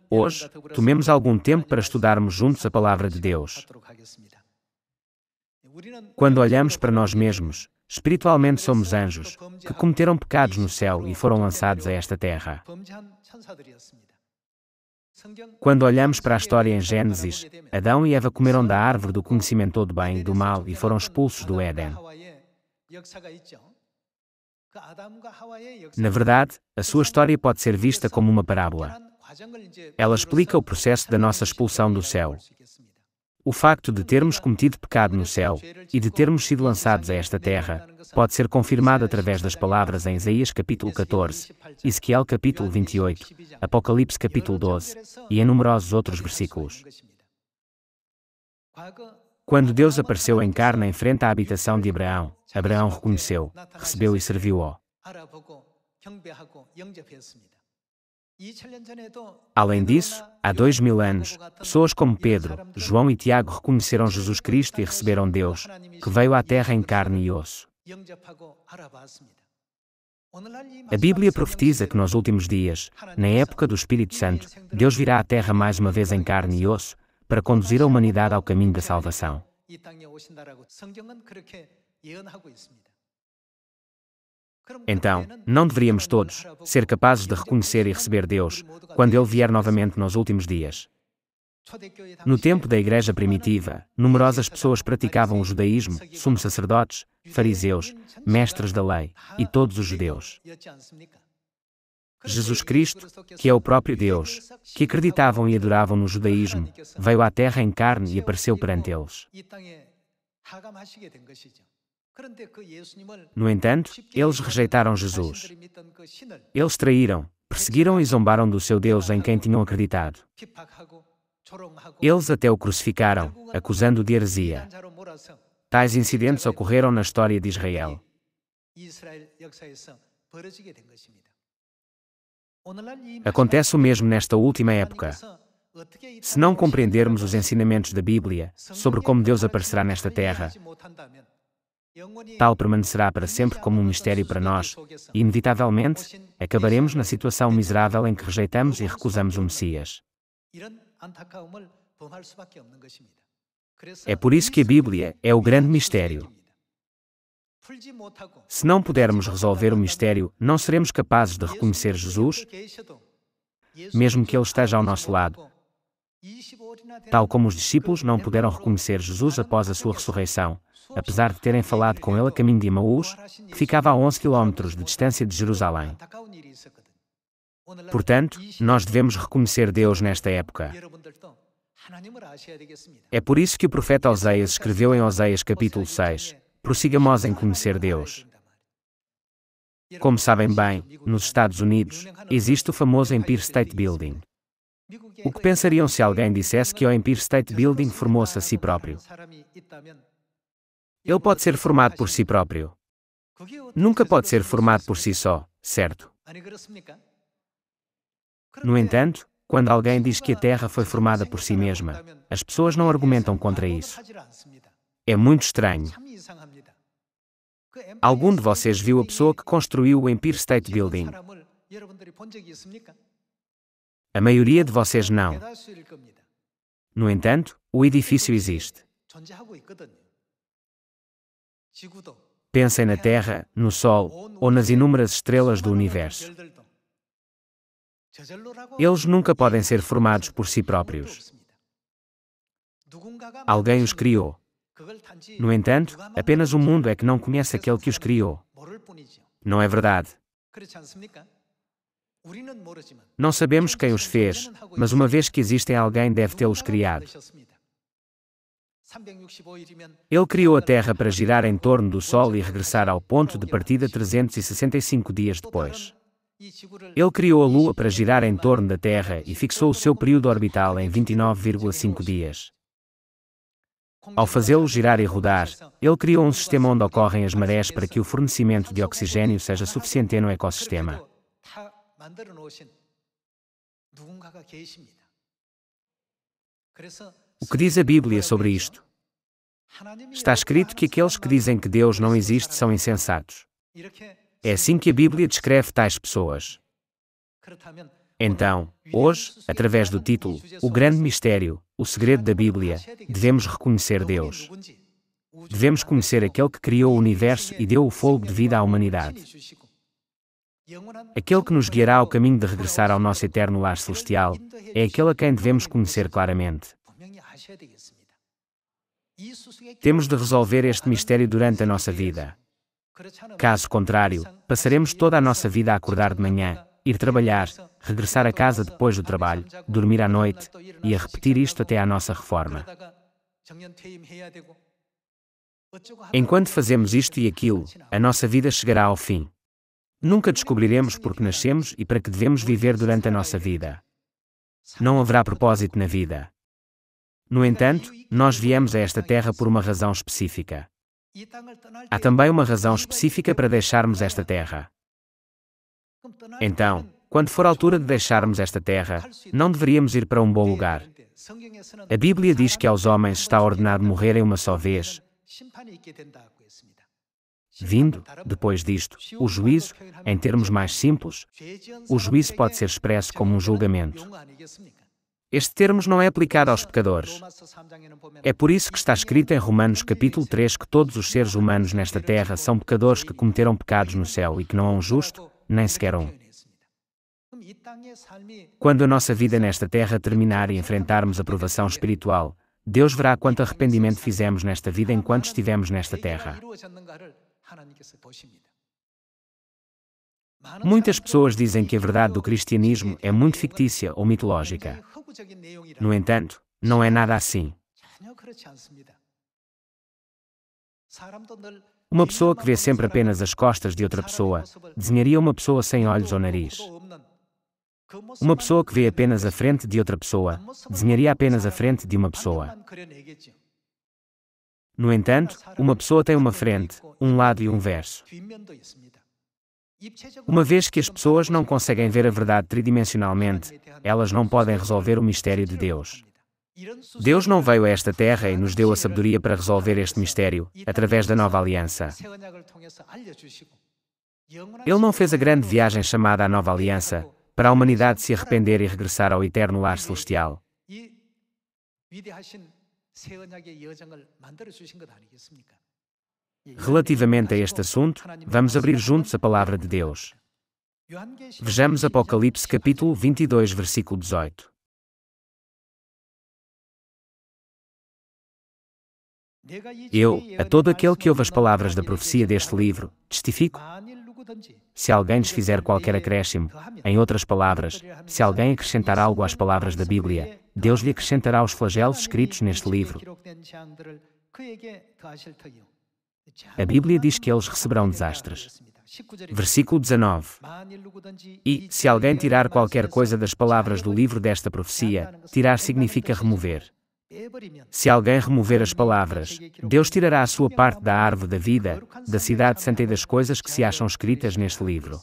Hoje, tomemos algum tempo para estudarmos juntos a Palavra de Deus. Quando olhamos para nós mesmos, espiritualmente somos anjos, que cometeram pecados no céu e foram lançados a esta terra. Quando olhamos para a história em Gênesis, Adão e Eva comeram da árvore do conhecimento do bem e do mal e foram expulsos do Éden. Na verdade, a sua história pode ser vista como uma parábola. Ela explica o processo da nossa expulsão do céu. O facto de termos cometido pecado no céu e de termos sido lançados a esta terra pode ser confirmado através das palavras em Isaías capítulo 14, Ezequiel capítulo 28, Apocalipse capítulo 12 e em numerosos outros versículos. Quando Deus apareceu em carne em frente à habitação de Abraão, Abraão reconheceu, recebeu e serviu-o. Além disso, há 2000 anos, pessoas como Pedro, João e Tiago reconheceram Jesus Cristo e receberam Deus, que veio à terra em carne e osso. A Bíblia profetiza que nos últimos dias, na época do Espírito Santo, Deus virá à terra mais uma vez em carne e osso, para conduzir a humanidade ao caminho da salvação. Então, não deveríamos todos ser capazes de reconhecer e receber Deus, quando Ele vier novamente nos últimos dias? No tempo da Igreja primitiva, numerosas pessoas praticavam o judaísmo, sumos sacerdotes, fariseus, mestres da lei, e todos os judeus. Jesus Cristo, que é o próprio Deus, que acreditavam e adoravam no judaísmo, veio à terra em carne e apareceu perante eles. No entanto, eles rejeitaram Jesus. Eles traíram, perseguiram e zombaram do seu Deus em quem tinham acreditado. Eles até o crucificaram, acusando-o de heresia. Tais incidentes ocorreram na história de Israel. Acontece o mesmo nesta última época. Se não compreendermos os ensinamentos da Bíblia sobre como Deus aparecerá nesta terra, tal permanecerá para sempre como um mistério para nós, e, inevitavelmente, acabaremos na situação miserável em que rejeitamos e recusamos o Messias. É por isso que a Bíblia é o grande mistério. Se não pudermos resolver o mistério, não seremos capazes de reconhecer Jesus, mesmo que Ele esteja ao nosso lado. Tal como os discípulos não puderam reconhecer Jesus após a sua ressurreição, apesar de terem falado com Ele a caminho de Emaús, que ficava a 11 quilómetros de distância de Jerusalém. Portanto, nós devemos reconhecer Deus nesta época. É por isso que o profeta Oséias escreveu em Oséias capítulo 6, prossigamos em conhecer Deus. Como sabem bem, nos Estados Unidos, existe o famoso Empire State Building. O que pensariam se alguém dissesse que o Empire State Building formou-se a si próprio? Ele pode ser formado por si próprio. Nunca pode ser formado por si só, certo? No entanto, quando alguém diz que a Terra foi formada por si mesma, as pessoas não argumentam contra isso. É muito estranho. Algum de vocês viu a pessoa que construiu o Empire State Building? A maioria de vocês não. No entanto, o edifício existe. Pensem na Terra, no Sol, ou nas inúmeras estrelas do universo. Eles nunca podem ser formados por si próprios. Alguém os criou. No entanto, apenas o mundo é que não conhece aquele que os criou. Não é verdade? Não sabemos quem os fez, mas uma vez que existem, alguém deve tê-los criado. Ele criou a Terra para girar em torno do Sol e regressar ao ponto de partida 365 dias depois. Ele criou a Lua para girar em torno da Terra e fixou o seu período orbital em 29,5 dias. Ao fazê-lo girar e rodar, ele criou um sistema onde ocorrem as marés para que o fornecimento de oxigênio seja suficiente no ecossistema. O que diz a Bíblia sobre isto? Está escrito que aqueles que dizem que Deus não existe são insensatos. É assim que a Bíblia descreve tais pessoas. Então, hoje, através do título, O Grande Mistério, o Segredo da Bíblia, devemos reconhecer Deus. Devemos conhecer aquele que criou o universo e deu o fôlego de vida à humanidade. Aquele que nos guiará ao caminho de regressar ao nosso eterno lar celestial, é aquele a quem devemos conhecer claramente. Temos de resolver este mistério durante a nossa vida. Caso contrário, passaremos toda a nossa vida a acordar de manhã, ir trabalhar, regressar a casa depois do trabalho, dormir à noite, e a repetir isto até à nossa reforma. Enquanto fazemos isto e aquilo, a nossa vida chegará ao fim. Nunca descobriremos por que nascemos e para que devemos viver durante a nossa vida. Não haverá propósito na vida. No entanto, nós viemos a esta terra por uma razão específica. Há também uma razão específica para deixarmos esta terra. Então, quando for a altura de deixarmos esta terra, não deveríamos ir para um bom lugar. A Bíblia diz que aos homens está ordenado morrerem uma só vez. Vindo, depois disto, o juízo, em termos mais simples, o juízo pode ser expresso como um julgamento. Este termo não é aplicado aos pecadores. É por isso que está escrito em Romanos capítulo 3 que todos os seres humanos nesta terra são pecadores que cometeram pecados no céu e que não há um justo, nem sequer um. Quando a nossa vida nesta terra terminar e enfrentarmos a provação espiritual, Deus verá quanto arrependimento fizemos nesta vida enquanto estivemos nesta terra. Muitas pessoas dizem que a verdade do cristianismo é muito fictícia ou mitológica. No entanto, não é nada assim. Uma pessoa que vê sempre apenas as costas de outra pessoa, desenharia uma pessoa sem olhos ou nariz. Uma pessoa que vê apenas a frente de outra pessoa, desenharia apenas a frente de uma pessoa. No entanto, uma pessoa tem uma frente, um lado e um verso. Uma vez que as pessoas não conseguem ver a verdade tridimensionalmente, elas não podem resolver o mistério de Deus. Deus não veio a esta terra e nos deu a sabedoria para resolver este mistério, através da nova aliança. Ele não fez a grande viagem chamada a nova aliança, para a humanidade se arrepender e regressar ao eterno lar celestial. Relativamente a este assunto, vamos abrir juntos a palavra de Deus. Vejamos Apocalipse capítulo 22, versículo 18. Eu, a todo aquele que ouve as palavras da profecia deste livro, testifico. Se alguém lhes fizer qualquer acréscimo, em outras palavras, se alguém acrescentar algo às palavras da Bíblia, Deus lhe acrescentará os flagelos escritos neste livro. A Bíblia diz que eles receberão desastres. Versículo 19. E, se alguém tirar qualquer coisa das palavras do livro desta profecia, tirar significa remover. Se alguém remover as palavras, Deus tirará a sua parte da árvore da vida, da cidade santa e das coisas que se acham escritas neste livro.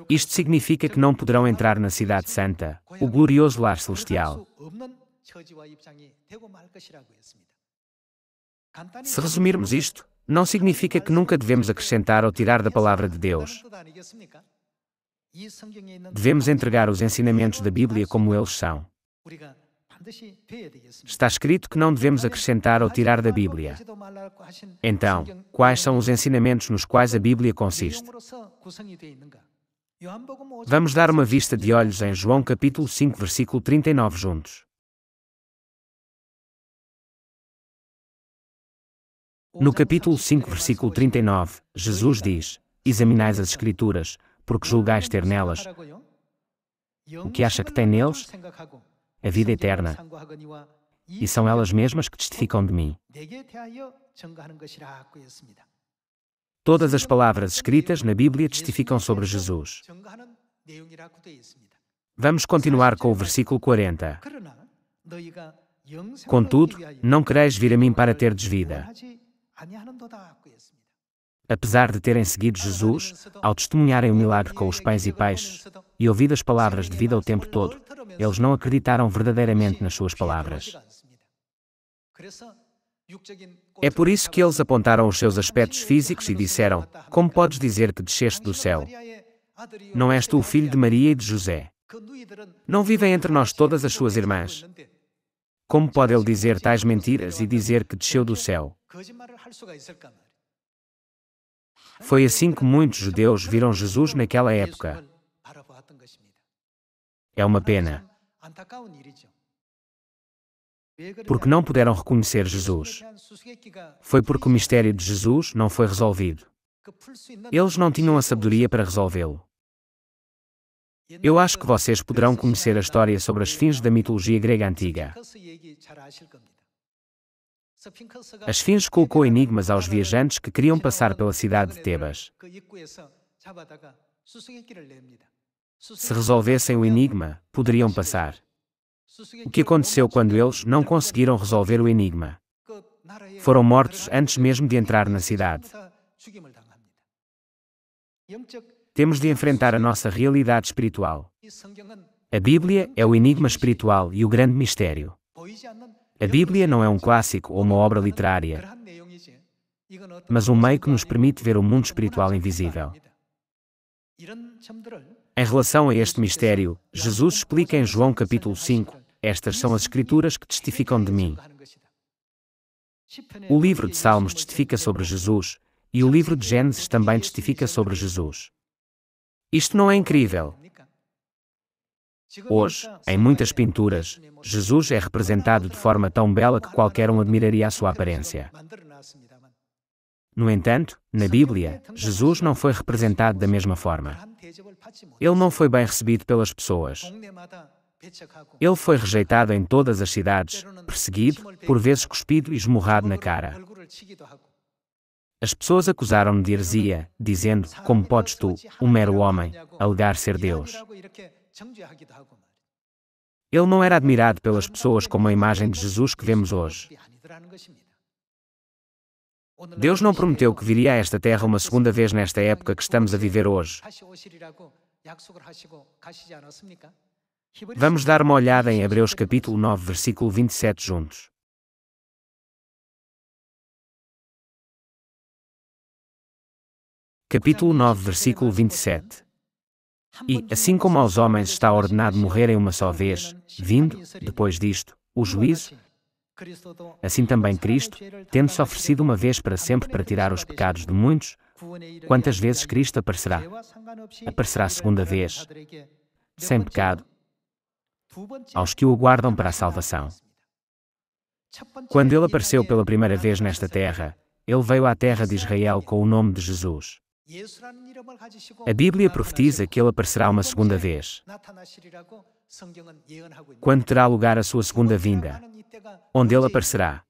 Isto significa que não poderão entrar na cidade santa, o glorioso lar celestial. Se resumirmos isto, não significa que nunca devemos acrescentar ou tirar da palavra de Deus. Devemos entregar os ensinamentos da Bíblia como eles são. Está escrito que não devemos acrescentar ou tirar da Bíblia. Então, quais são os ensinamentos nos quais a Bíblia consiste? Vamos dar uma vista de olhos em João capítulo 5, versículo 39 juntos. No capítulo 5, versículo 39, Jesus diz: Examinais as Escrituras, porque julgais ter nelas o que acha que tem neles? A vida eterna. E são elas mesmas que testificam de mim. Todas as palavras escritas na Bíblia testificam sobre Jesus. Vamos continuar com o versículo 40. Contudo, não quereis vir a mim para terdes vida. Apesar de terem seguido Jesus, ao testemunharem o milagre com os pães e peixes, e ouvido as palavras de vida o tempo todo, eles não acreditaram verdadeiramente nas suas palavras. É por isso que eles apontaram os seus aspectos físicos e disseram: Como podes dizer que desceste do céu? Não és tu o filho de Maria e de José? Não vivem entre nós todas as suas irmãs? Como pode ele dizer tais mentiras e dizer que desceu do céu? Foi assim que muitos judeus viram Jesus naquela época. É uma pena. Porque não puderam reconhecer Jesus. Foi porque o mistério de Jesus não foi resolvido. Eles não tinham a sabedoria para resolvê-lo. Eu acho que vocês poderão conhecer a história sobre as esfinges da mitologia grega antiga. A esfinge colocou enigmas aos viajantes que queriam passar pela cidade de Tebas. Se resolvessem o enigma, poderiam passar. O que aconteceu quando eles não conseguiram resolver o enigma? Foram mortos antes mesmo de entrar na cidade. Temos de enfrentar a nossa realidade espiritual. A Bíblia é o enigma espiritual e o grande mistério. A Bíblia não é um clássico ou uma obra literária, mas um meio que nos permite ver o mundo espiritual invisível. Em relação a este mistério, Jesus explica em João capítulo 5, estas são as escrituras que testificam de mim. O livro de Salmos testifica sobre Jesus, e o livro de Gênesis também testifica sobre Jesus. Isto não é incrível? Hoje, em muitas pinturas, Jesus é representado de forma tão bela que qualquer um admiraria a sua aparência. No entanto, na Bíblia, Jesus não foi representado da mesma forma. Ele não foi bem recebido pelas pessoas. Ele foi rejeitado em todas as cidades, perseguido, por vezes cuspido e esmurrado na cara. As pessoas acusaram-no de heresia, dizendo: como podes tu, um mero homem, alegar ser Deus? Ele não era admirado pelas pessoas como a imagem de Jesus que vemos hoje. Deus não prometeu que viria a esta terra uma segunda vez nesta época que estamos a viver hoje. Vamos dar uma olhada em Hebreus capítulo 9, versículo 27 juntos. Capítulo 9, versículo 27. E, assim como aos homens está ordenado morrerem uma só vez, vindo, depois disto, o juízo, assim também Cristo, tendo-se oferecido uma vez para sempre para tirar os pecados de muitos, quantas vezes Cristo aparecerá? Aparecerá a segunda vez, sem pecado, aos que o aguardam para a salvação. Quando ele apareceu pela primeira vez nesta terra, ele veio à terra de Israel com o nome de Jesus. A Bíblia profetiza que ele aparecerá uma segunda vez. Quando terá lugar a sua segunda vinda? Onde ele aparecerá?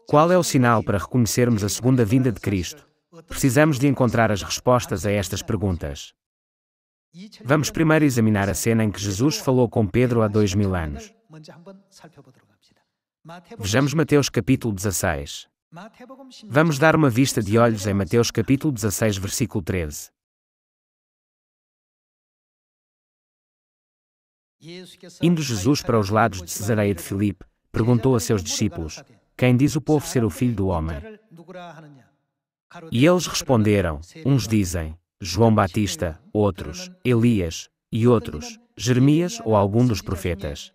Qual é o sinal para reconhecermos a segunda vinda de Cristo? Precisamos de encontrar as respostas a estas perguntas. Vamos primeiro examinar a cena em que Jesus falou com Pedro há 2000 anos. Vejamos Mateus capítulo 16. Vamos dar uma vista de olhos em Mateus capítulo 16, versículo 13. Indo Jesus para os lados de Cesareia de Filipe, perguntou a seus discípulos: quem diz o povo ser o Filho do Homem? E eles responderam: uns dizem, João Batista, outros, Elias, e outros, Jeremias ou algum dos profetas.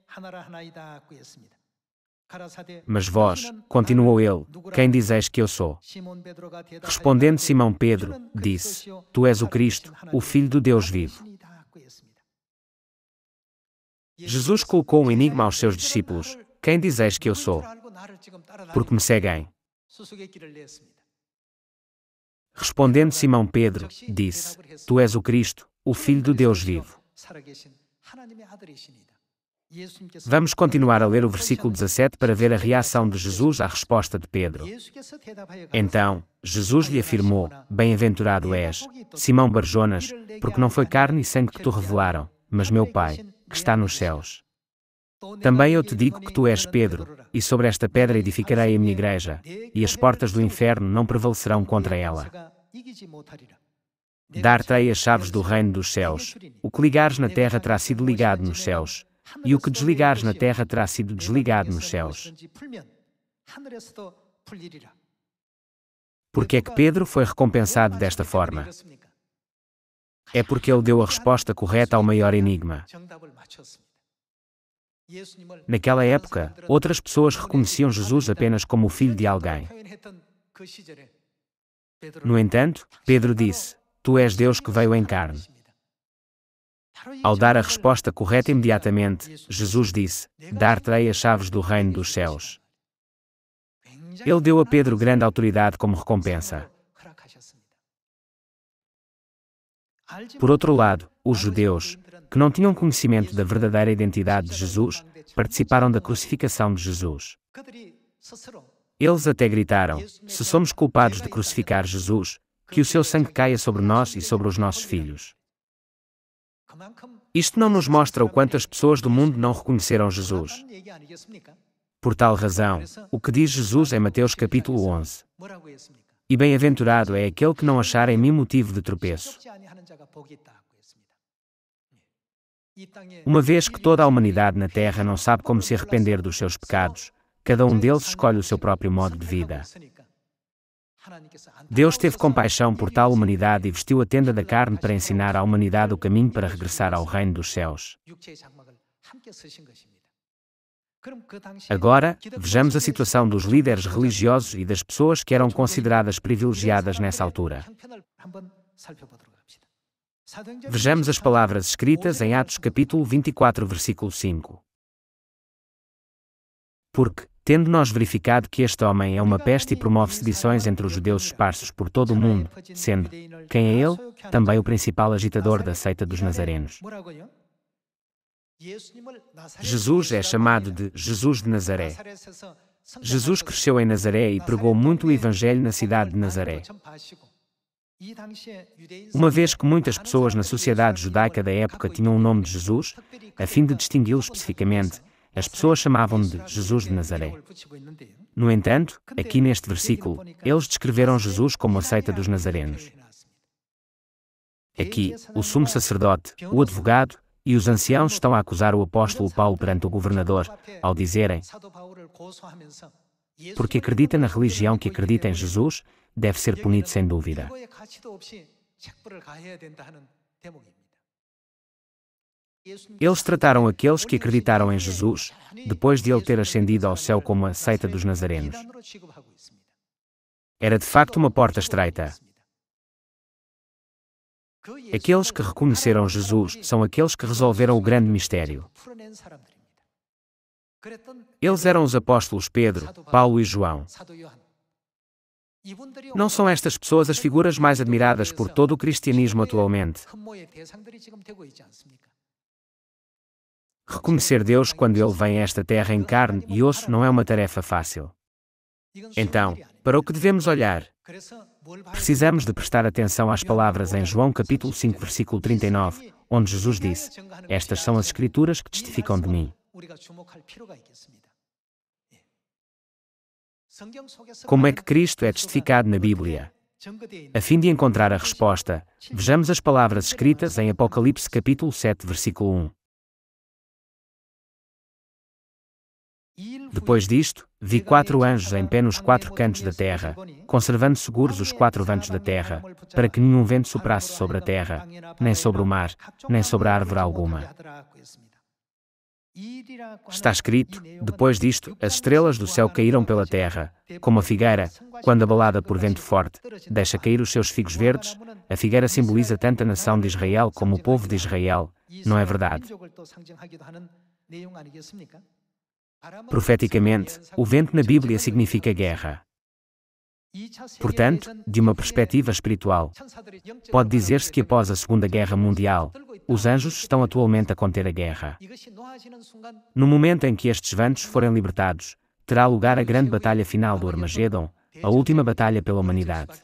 Mas vós, continuou ele, quem dizeis que eu sou? Respondendo Simão Pedro, disse: tu és o Cristo, o Filho do Deus vivo. Jesus colocou um enigma aos seus discípulos: quem dizeis que eu sou? Porque me seguem. Respondendo Simão Pedro, disse: tu és o Cristo, o Filho do Deus vivo. Vamos continuar a ler o versículo 17 para ver a reação de Jesus à resposta de Pedro. Então, Jesus lhe afirmou: bem-aventurado és, Simão Barjonas, porque não foi carne e sangue que te revelaram, mas meu Pai, que está nos céus. Também eu te digo que tu és Pedro, e sobre esta pedra edificarei a minha igreja, e as portas do inferno não prevalecerão contra ela. Dar-te-ei as chaves do reino dos céus. O que ligares na terra terá sido ligado nos céus, e o que desligares na terra terá sido desligado nos céus. Por que é que Pedro foi recompensado desta forma? É porque ele deu a resposta correta ao maior enigma. Naquela época, outras pessoas reconheciam Jesus apenas como o filho de alguém. No entanto, Pedro disse: Tu és Deus que veio em carne. Ao dar a resposta correta imediatamente, Jesus disse: Dar-te-ei as chaves do reino dos céus. Ele deu a Pedro grande autoridade como recompensa. Por outro lado, os judeus, que não tinham conhecimento da verdadeira identidade de Jesus, participaram da crucificação de Jesus. Eles até gritaram: Se somos culpados de crucificar Jesus, que o seu sangue caia sobre nós e sobre os nossos filhos. Isto não nos mostra o quanto as pessoas do mundo não reconheceram Jesus. Por tal razão, o que diz Jesus em Mateus capítulo 11? E bem-aventurado é aquele que não achar em mim motivo de tropeço. Uma vez que toda a humanidade na Terra não sabe como se arrepender dos seus pecados, cada um deles escolhe o seu próprio modo de vida. Deus teve compaixão por tal humanidade e vestiu a tenda da carne para ensinar à humanidade o caminho para regressar ao reino dos céus. Agora, vejamos a situação dos líderes religiosos e das pessoas que eram consideradas privilegiadas nessa altura. Vejamos as palavras escritas em Atos capítulo 24, versículo 5. Porque, tendo nós verificado que este homem é uma peste e promove sedições entre os judeus esparsos por todo o mundo, sendo, quem é ele? Também o principal agitador da seita dos nazarenos. Jesus é chamado de Jesus de Nazaré. Jesus cresceu em Nazaré e pregou muito o Evangelho na cidade de Nazaré. Uma vez que muitas pessoas na sociedade judaica da época tinham o nome de Jesus, a fim de distingui-lo especificamente, as pessoas chamavam-no de Jesus de Nazaré. No entanto, aqui neste versículo, eles descreveram Jesus como a seita dos nazarenos. Aqui, o sumo sacerdote, o advogado e os anciãos estão a acusar o apóstolo Paulo perante o governador, ao dizerem: porque acredita na religião que acredita em Jesus, deve ser punido sem dúvida. Eles trataram aqueles que acreditaram em Jesus, depois de ele ter ascendido ao céu, como a seita dos nazarenos. Era de facto uma porta estreita. Aqueles que reconheceram Jesus são aqueles que resolveram o grande mistério. Eles eram os apóstolos Pedro, Paulo e João. Não são estas pessoas as figuras mais admiradas por todo o cristianismo atualmente? Reconhecer Deus quando Ele vem a esta terra em carne e osso não é uma tarefa fácil. Então, para o que devemos olhar? Precisamos de prestar atenção às palavras em João capítulo 5, versículo 39, onde Jesus disse: Estas são as Escrituras que testificam de mim. Como é que Cristo é testificado na Bíblia? A fim de encontrar a resposta, vejamos as palavras escritas em Apocalipse capítulo 7, versículo 1. Depois disto, vi 4 anjos em pé nos 4 cantos da terra, conservando seguros os 4 ventos da terra, para que nenhum vento soprasse sobre a terra, nem sobre o mar, nem sobre a árvore alguma. Está escrito: depois disto, as estrelas do céu caíram pela terra, como a figueira, quando abalada por vento forte, deixa cair os seus figos verdes. A figueira simboliza tanto a nação de Israel como o povo de Israel, não é verdade? Profeticamente, o vento na Bíblia significa guerra. Portanto, de uma perspectiva espiritual, pode dizer-se que após a Segunda Guerra Mundial, os anjos estão atualmente a conter a guerra. No momento em que estes ventos forem libertados, terá lugar a grande batalha final do Armagedon, a última batalha pela humanidade.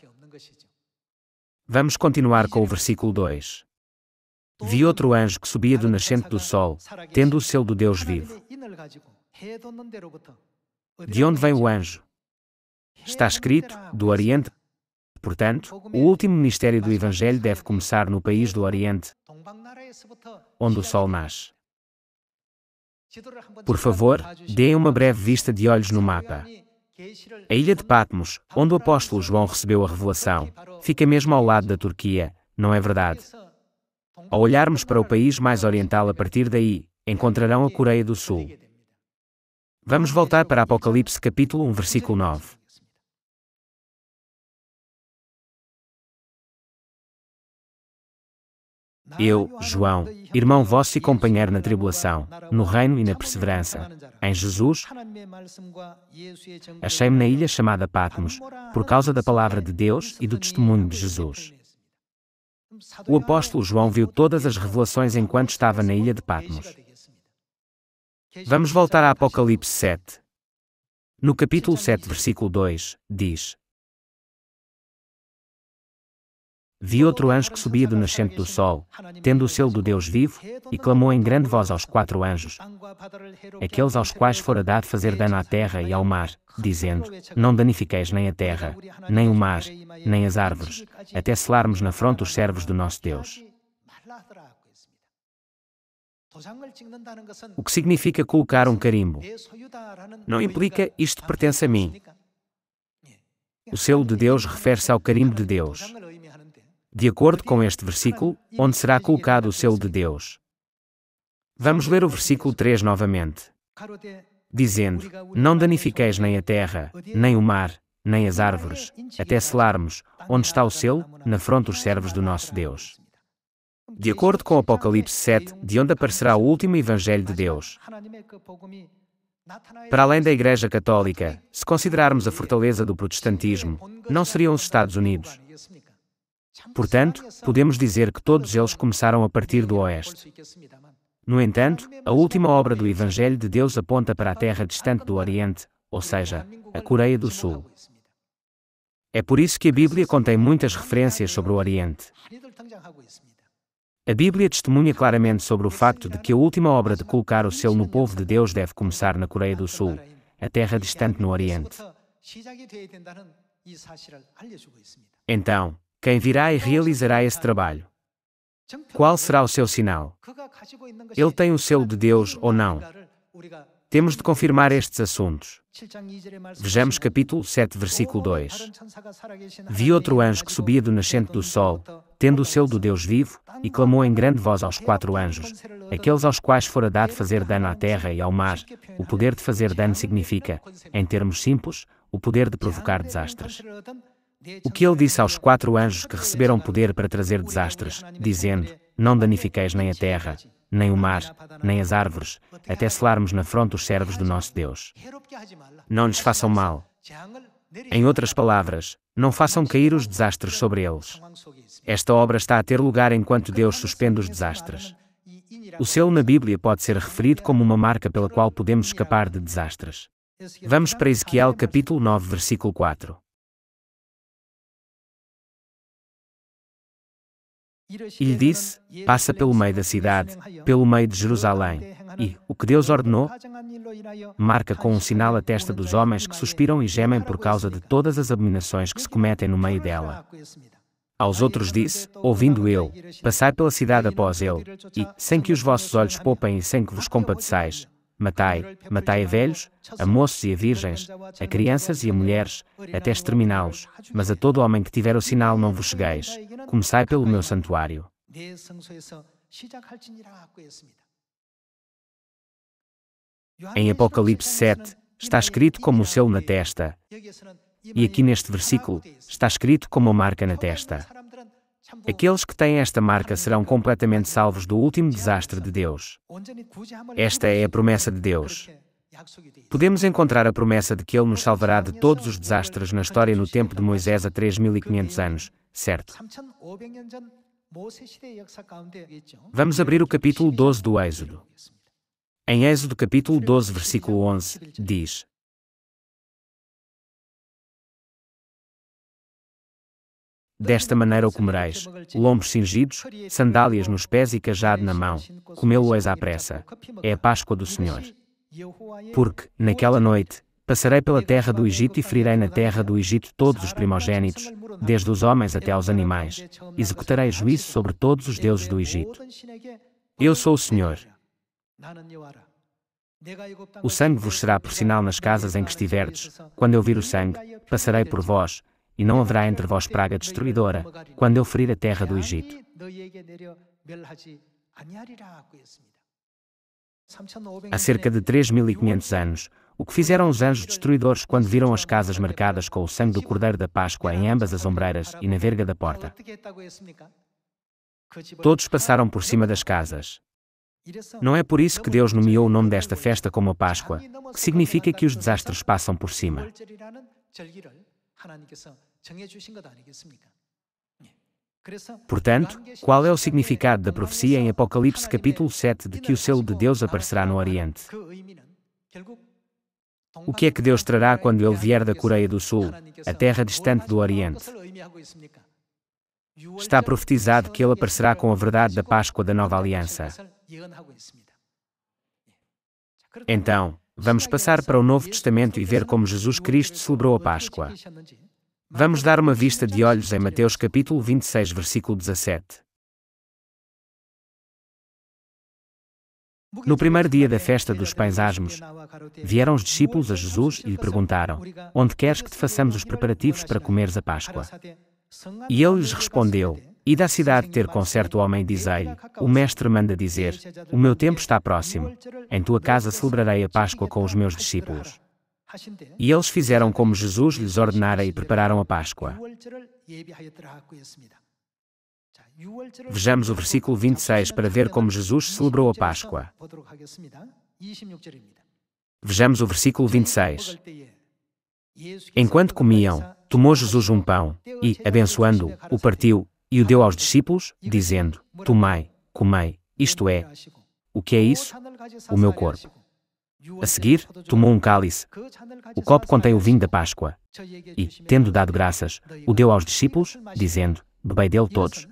Vamos continuar com o versículo 2. Vi outro anjo que subia do nascente do sol, tendo o selo do Deus vivo. De onde vem o anjo? Está escrito, do Oriente. Portanto, o último ministério do Evangelho deve começar no país do Oriente, onde o sol nasce. Por favor, deem uma breve vista de olhos no mapa. A ilha de Patmos, onde o apóstolo João recebeu a revelação, fica mesmo ao lado da Turquia, não é verdade? Ao olharmos para o país mais oriental a partir daí, encontrarão a Coreia do Sul. Vamos voltar para Apocalipse capítulo 1, versículo 9. Eu, João, irmão vosso e companheiro na tribulação, no reino e na perseverança, em Jesus, achei-me na ilha chamada Patmos, por causa da palavra de Deus e do testemunho de Jesus. O apóstolo João viu todas as revelações enquanto estava na ilha de Patmos. Vamos voltar a Apocalipse 7. No capítulo 7, versículo 2, diz: Vi outro anjo que subia do nascente do sol, tendo o selo do Deus vivo, e clamou em grande voz aos 4 anjos, aqueles aos quais fora dado fazer dano à terra e ao mar, dizendo: Não danifiqueis nem a terra, nem o mar, nem as árvores, até selarmos na fronte os servos do nosso Deus. O que significa colocar um carimbo? Não implica isto pertence a mim. O selo de Deus refere-se ao carimbo de Deus. De acordo com este versículo, onde será colocado o selo de Deus? Vamos ler o versículo 3 novamente. Dizendo: Não danifiqueis nem a terra, nem o mar, nem as árvores, até selarmos, onde está o selo, na fronte os servos do nosso Deus. De acordo com Apocalipse 7, de onde aparecerá o último Evangelho de Deus? Para além da Igreja Católica, se considerarmos a fortaleza do protestantismo, não seriam os Estados Unidos. Portanto, podemos dizer que todos eles começaram a partir do Oeste. No entanto, a última obra do Evangelho de Deus aponta para a terra distante do Oriente, ou seja, a Coreia do Sul. É por isso que a Bíblia contém muitas referências sobre o Oriente. A Bíblia testemunha claramente sobre o facto de que a última obra de colocar o selo no povo de Deus deve começar na Coreia do Sul, a terra distante no Oriente. Então, quem virá e realizará esse trabalho? Qual será o seu sinal? Ele tem o selo de Deus ou não? Temos de confirmar estes assuntos. Vejamos capítulo 7, versículo 2. Vi outro anjo que subia do nascente do sol, tendo o selo do Deus vivo, e clamou em grande voz aos 4 anjos, aqueles aos quais fora dado fazer dano à terra e ao mar. O poder de fazer dano significa, em termos simples, o poder de provocar desastres. O que ele disse aos 4 anjos que receberam poder para trazer desastres, dizendo: Não danifiqueis nem a terra, nem o mar, nem as árvores, até selarmos na fronte os servos do nosso Deus. Não lhes façam mal. Em outras palavras, não façam cair os desastres sobre eles. Esta obra está a ter lugar enquanto Deus suspende os desastres. O selo na Bíblia pode ser referido como uma marca pela qual podemos escapar de desastres. Vamos para Ezequiel capítulo 9, versículo 4. E lhe disse: Passa pelo meio da cidade, pelo meio de Jerusalém, e, o que Deus ordenou, marca com um sinal a testa dos homens que suspiram e gemem por causa de todas as abominações que se cometem no meio dela. Aos outros disse, ouvindo eu: Passai pela cidade após ele, e, sem que os vossos olhos poupem e sem que vos compadeçais, matai a velhos, a moços e a virgens, a crianças e a mulheres, até exterminá-los, mas a todo homem que tiver o sinal não vos chegueis. Começai pelo meu santuário. Em Apocalipse 7, está escrito como o selo na testa, e aqui neste versículo, está escrito como a marca na testa. Aqueles que têm esta marca serão completamente salvos do último desastre de Deus. Esta é a promessa de Deus. Podemos encontrar a promessa de que Ele nos salvará de todos os desastres na história no tempo de Moisés há 3.500 anos, certo? Vamos abrir o capítulo 12 do Êxodo. Em Êxodo capítulo 12, versículo 11, diz: Desta maneira o comereis, lombos cingidos, sandálias nos pés e cajado na mão, comê-lo-eis à pressa. É a Páscoa do Senhor. Porque, naquela noite, passarei pela terra do Egito e ferirei na terra do Egito todos os primogênitos, desde os homens até aos animais. Executarei juízo sobre todos os deuses do Egito. Eu sou o Senhor. O sangue vos será por sinal nas casas em que estiverdes. Quando eu vir o sangue, passarei por vós, e não haverá entre vós praga destruidora, quando eu ferir a terra do Egito. Há cerca de 3.500 anos, o que fizeram os anjos destruidores quando viram as casas marcadas com o sangue do Cordeiro da Páscoa em ambas as ombreiras e na verga da porta? Todos passaram por cima das casas. Não é por isso que Deus nomeou o nome desta festa como a Páscoa, que significa que os desastres passam por cima. Portanto, qual é o significado da profecia em Apocalipse capítulo 7 de que o selo de Deus aparecerá no Oriente? O que é que Deus trará quando Ele vier da Coreia do Sul, a terra distante do Oriente? Está profetizado que Ele aparecerá com a verdade da Páscoa da Nova Aliança. Então, vamos passar para o Novo Testamento e ver como Jesus Cristo celebrou a Páscoa. Vamos dar uma vista de olhos em Mateus capítulo 26, versículo 17. No primeiro dia da festa dos pães asmos, vieram os discípulos a Jesus e lhe perguntaram: onde queres que te façamos os preparativos para comeres a Páscoa? E ele lhes respondeu: ide à cidade ter com certo homem e dizei-lhe: o mestre manda dizer, o meu tempo está próximo, em tua casa celebrarei a Páscoa com os meus discípulos. E eles fizeram como Jesus lhes ordenara e prepararam a Páscoa. Vejamos o versículo 26 para ver como Jesus celebrou a Páscoa. Vejamos o versículo 26. Enquanto comiam, tomou Jesus um pão, e, abençoando-o, o partiu, e o deu aos discípulos, dizendo: tomai, comei, isto é. O que é isso? O meu corpo. A seguir, tomou um cálice. O copo contém o vinho da Páscoa. E, tendo dado graças, o deu aos discípulos, dizendo: bebei dele todos.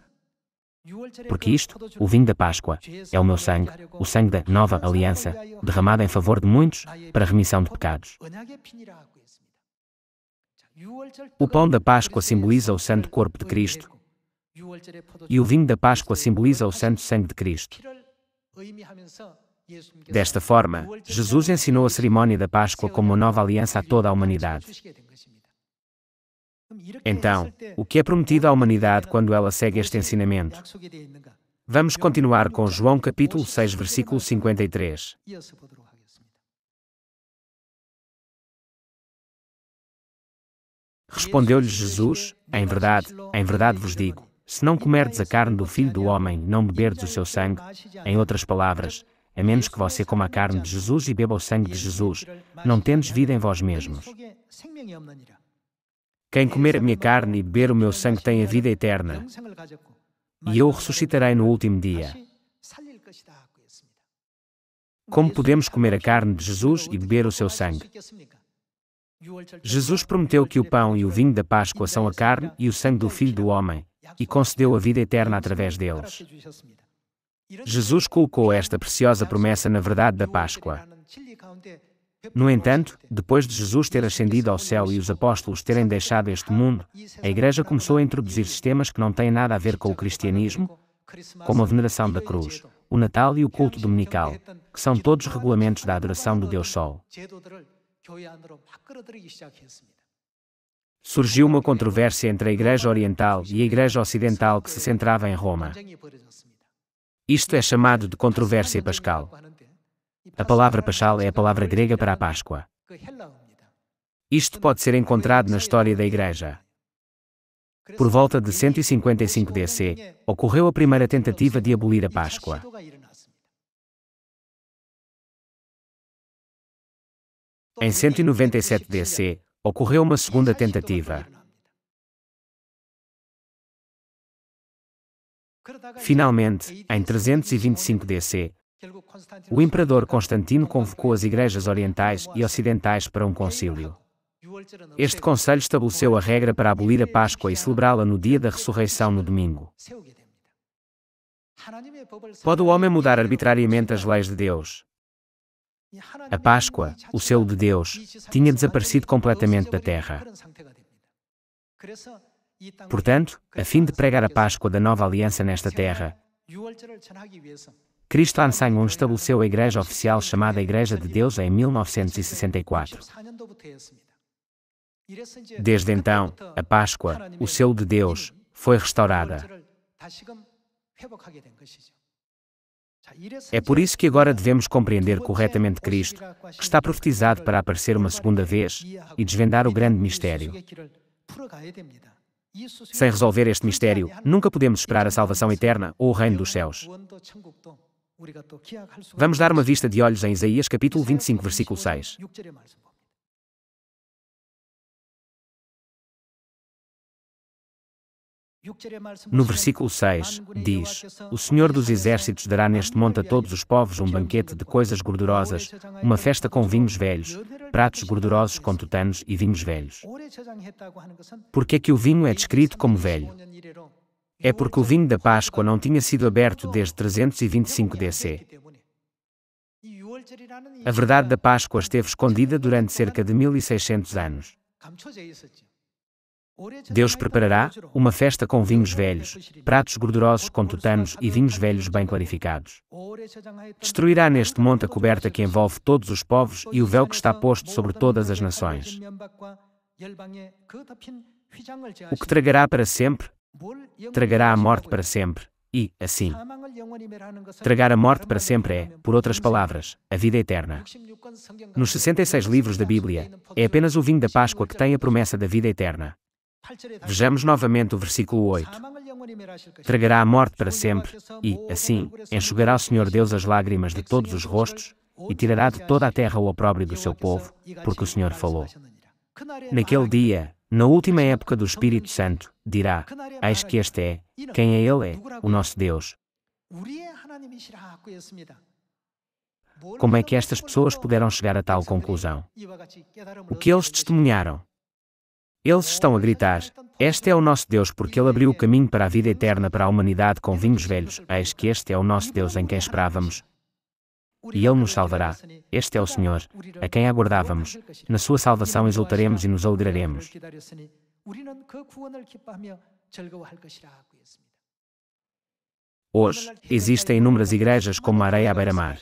Porque isto, o vinho da Páscoa, é o meu sangue, o sangue da nova aliança, derramado em favor de muitos, para a remissão de pecados. O pão da Páscoa simboliza o santo corpo de Cristo, e o vinho da Páscoa simboliza o santo sangue de Cristo. Desta forma, Jesus ensinou a cerimónia da Páscoa como uma nova aliança a toda a humanidade. Então, o que é prometido à humanidade quando ela segue este ensinamento? Vamos continuar com João capítulo 6, versículo 53. Respondeu-lhes Jesus: em verdade vos digo, se não comerdes a carne do Filho do Homem e não beberdes o seu sangue, em outras palavras, a menos que você coma a carne de Jesus e beba o sangue de Jesus, não tendes vida em vós mesmos. Quem comer a minha carne e beber o meu sangue tem a vida eterna, e eu o ressuscitarei no último dia. Como podemos comer a carne de Jesus e beber o seu sangue? Jesus prometeu que o pão e o vinho da Páscoa são a carne e o sangue do Filho do Homem, e concedeu a vida eterna através deles. Jesus colocou esta preciosa promessa na verdade da Páscoa. No entanto, depois de Jesus ter ascendido ao céu e os apóstolos terem deixado este mundo, a Igreja começou a introduzir sistemas que não têm nada a ver com o cristianismo, como a veneração da cruz, o Natal e o culto dominical, que são todos regulamentos da adoração do Deus Sol. Surgiu uma controvérsia entre a Igreja Oriental e a Igreja Ocidental que se centrava em Roma. Isto é chamado de controvérsia pascal. A palavra Paschal é a palavra grega para a Páscoa. Isto pode ser encontrado na história da Igreja. Por volta de 155 DC, ocorreu a primeira tentativa de abolir a Páscoa. Em 197 DC, ocorreu uma segunda tentativa. Finalmente, em 325 DC, o imperador Constantino convocou as igrejas orientais e ocidentais para um concílio. Este conselho estabeleceu a regra para abolir a Páscoa e celebrá-la no dia da ressurreição no domingo. Pode o homem mudar arbitrariamente as leis de Deus? A Páscoa, o selo de Deus, tinha desaparecido completamente da terra. Portanto, a fim de pregar a Páscoa da nova aliança nesta terra, Cristo Ahnsahnghong estabeleceu a igreja oficial chamada Igreja de Deus em 1964. Desde então, a Páscoa, o selo de Deus, foi restaurada. É por isso que agora devemos compreender corretamente Cristo, que está profetizado para aparecer uma segunda vez, e desvendar o grande mistério. Sem resolver este mistério, nunca podemos esperar a salvação eterna ou o reino dos céus. Vamos dar uma vista de olhos em Isaías capítulo 25, versículo 6. No versículo 6, diz: O Senhor dos Exércitos dará neste monte a todos os povos um banquete de coisas gordurosas, uma festa com vinhos velhos, pratos gordurosos com tutanos e vinhos velhos. Por que é que o vinho é descrito como velho? É porque o vinho da Páscoa não tinha sido aberto desde 325 DC. A verdade da Páscoa esteve escondida durante cerca de 1600 anos. Deus preparará uma festa com vinhos velhos, pratos gordurosos com tutanos e vinhos velhos bem clarificados. Destruirá neste monte a coberta que envolve todos os povos e o véu que está posto sobre todas as nações. O que tragará para sempre? Tragará a morte para sempre. E, assim, tragar a morte para sempre é, por outras palavras, a vida eterna. Nos 66 livros da Bíblia, é apenas o vinho da Páscoa que tem a promessa da vida eterna. Vejamos novamente o versículo 8. Tragará a morte para sempre, e, assim, enxugará o Senhor Deus as lágrimas de todos os rostos, e tirará de toda a terra o opróbrio do seu povo, porque o Senhor falou. Naquele dia, na última época do Espírito Santo, dirá: Eis que este é, quem é Ele é, o nosso Deus. Como é que estas pessoas puderam chegar a tal conclusão? O que eles testemunharam? Eles estão a gritar: Este é o nosso Deus, porque Ele abriu o caminho para a vida eterna para a humanidade com vinhos velhos. Eis que este é o nosso Deus em quem esperávamos. E Ele nos salvará. Este é o Senhor, a quem aguardávamos. Na sua salvação exultaremos e nos alegraremos. Hoje, existem inúmeras igrejas como a areia à beira-mar.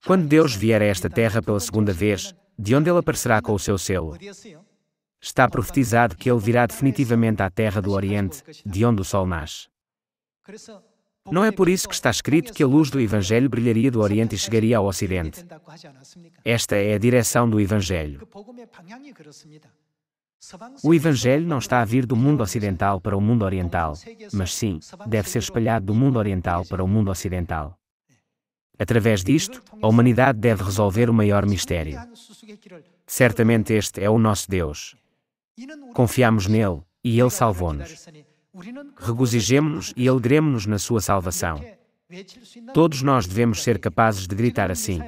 Quando Deus vier a esta terra pela segunda vez, de onde Ele aparecerá com o seu selo? Está profetizado que Ele virá definitivamente à terra do Oriente, de onde o sol nasce. Não é por isso que está escrito que a luz do Evangelho brilharia do Oriente e chegaria ao Ocidente. Esta é a direção do Evangelho. O Evangelho não está a vir do mundo ocidental para o mundo oriental, mas sim, deve ser espalhado do mundo oriental para o mundo ocidental. Através disto, a humanidade deve resolver o maior mistério. Certamente este é o nosso Deus. Confiamos nele, e Ele salvou-nos. Regozijemo-nos e alegremo-nos na sua salvação. Todos nós devemos ser capazes de gritar assim.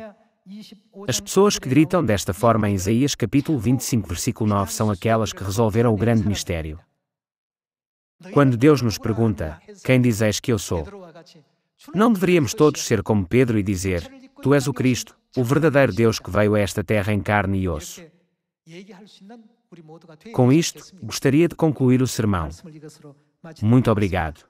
As pessoas que gritam desta forma em Isaías capítulo 25, versículo 9 são aquelas que resolveram o grande mistério. Quando Deus nos pergunta: Quem dizeis que eu sou? Não deveríamos todos ser como Pedro e dizer: Tu és o Cristo, o verdadeiro Deus que veio a esta terra em carne e osso. Com isto, gostaria de concluir o sermão. Muito obrigado.